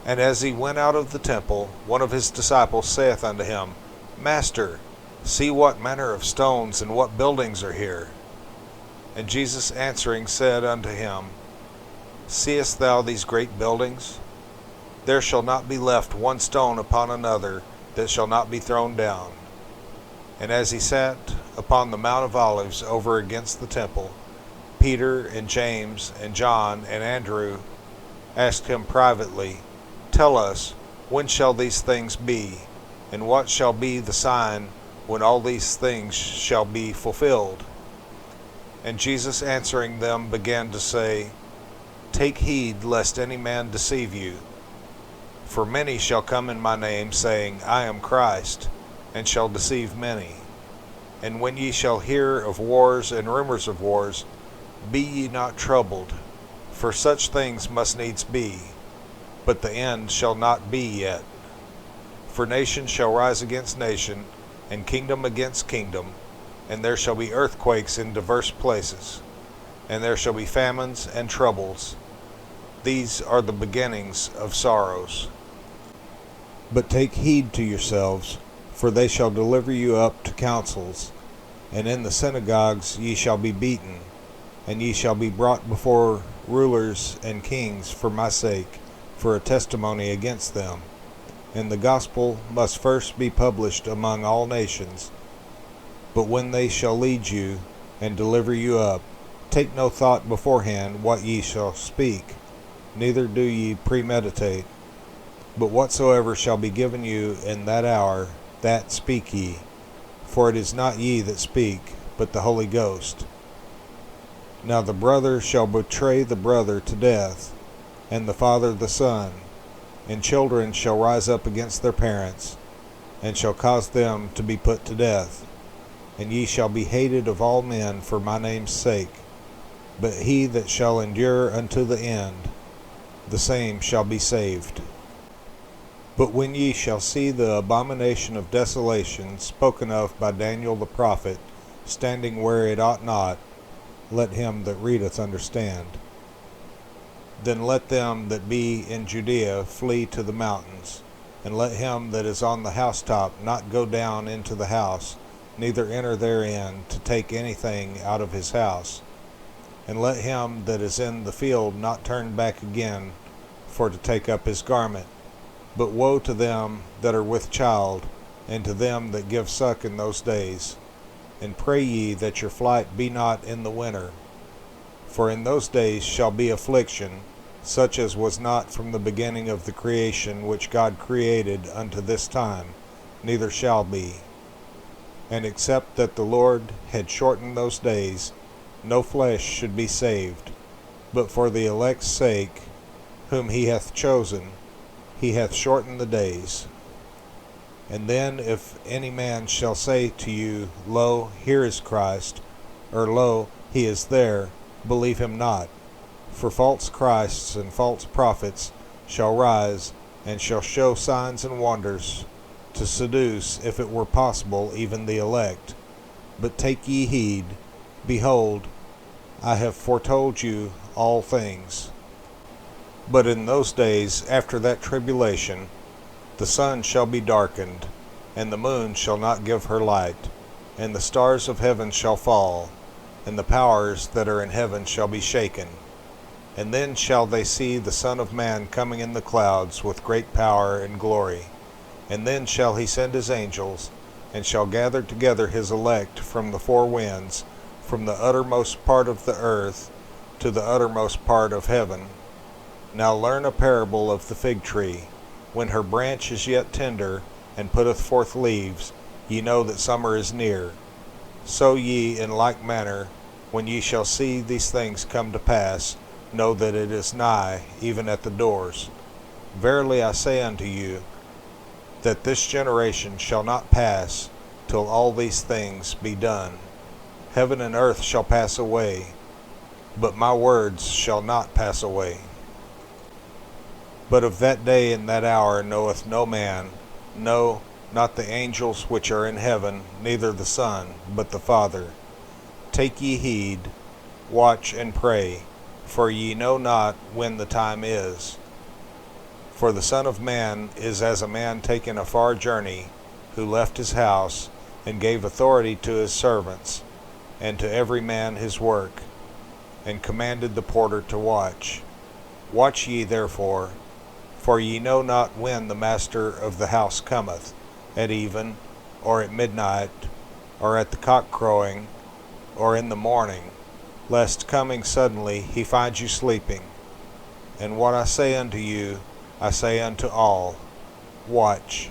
And as he went out of the temple, one of his disciples saith unto him, Master, see what manner of stones and what buildings are here. And Jesus answering said unto him, Seest thou these great buildings? There shall not be left one stone upon another that shall not be thrown down. And as he sat upon the Mount of Olives over against the temple, Peter and James and John and Andrew asked him privately, Tell us, when shall these things be? And what shall be the sign when all these things shall be fulfilled? And Jesus answering them began to say, Take heed lest any man deceive you. For many shall come in my name, saying, I am Christ, and shall deceive many. And when ye shall hear of wars and rumors of wars, be ye not troubled, for such things must needs be, but the end shall not be yet. For nation shall rise against nation, and kingdom against kingdom, and there shall be earthquakes in divers places, and there shall be famines and troubles. These are the beginnings of sorrows. But take heed to yourselves, for they shall deliver you up to councils, and in the synagogues ye shall be beaten, and ye shall be brought before rulers and kings for my sake, for a testimony against them. And the gospel must first be published among all nations. But when they shall lead you and deliver you up, take no thought beforehand what ye shall speak, neither do ye premeditate. But whatsoever shall be given you in that hour, that speak ye. For it is not ye that speak, but the Holy Ghost. Now the brother shall betray the brother to death, and the father the son, and children shall rise up against their parents, and shall cause them to be put to death. And ye shall be hated of all men for my name's sake. But he that shall endure unto the end, the same shall be saved. But when ye shall see the abomination of desolation spoken of by Daniel the prophet, standing where it ought not, let him that readeth understand. Then let them that be in Judea flee to the mountains, and let him that is on the housetop not go down into the house, neither enter therein to take anything out of his house. And let him that is in the field not turn back again for to take up his garment. But woe to them that are with child, and to them that give suck in those days. And pray ye that your flight be not in the winter. For in those days shall be affliction, such as was not from the beginning of the creation which God created unto this time, neither shall be. And except that the Lord had shortened those days, no flesh should be saved. But for the elect's sake, whom he hath chosen, he hath shortened the days. And then if any man shall say to you, Lo, here is Christ, or Lo, he is there, believe him not. For false Christs and false prophets shall rise, and shall show signs and wonders, to seduce, if it were possible, even the elect. But take ye heed, behold, I have foretold you all things. But in those days, after that tribulation, the sun shall be darkened, and the moon shall not give her light, and the stars of heaven shall fall, and the powers that are in heaven shall be shaken. And then shall they see the Son of Man coming in the clouds with great power and glory. And then shall he send his angels, and shall gather together his elect from the four winds, from the uttermost part of the earth to the uttermost part of heaven. Now learn a parable of the fig tree. When her branch is yet tender, and putteth forth leaves, ye know that summer is near. So ye in like manner, when ye shall see these things come to pass, know that it is nigh, even at the doors. Verily I say unto you, that this generation shall not pass till all these things be done. Heaven and earth shall pass away, but my words shall not pass away. But of that day and that hour knoweth no man, no, not the angels which are in heaven, neither the Son, but the Father. Take ye heed, watch and pray, for ye know not when the time is. For the Son of Man is as a man taking a far journey, who left his house, and gave authority to his servants, and to every man his work, and commanded the porter to watch. Watch ye therefore, for ye know not when the master of the house cometh, at even, or at midnight, or at the cock crowing, or in the morning, lest coming suddenly he find you sleeping. And what I say unto you, I say unto all, Watch.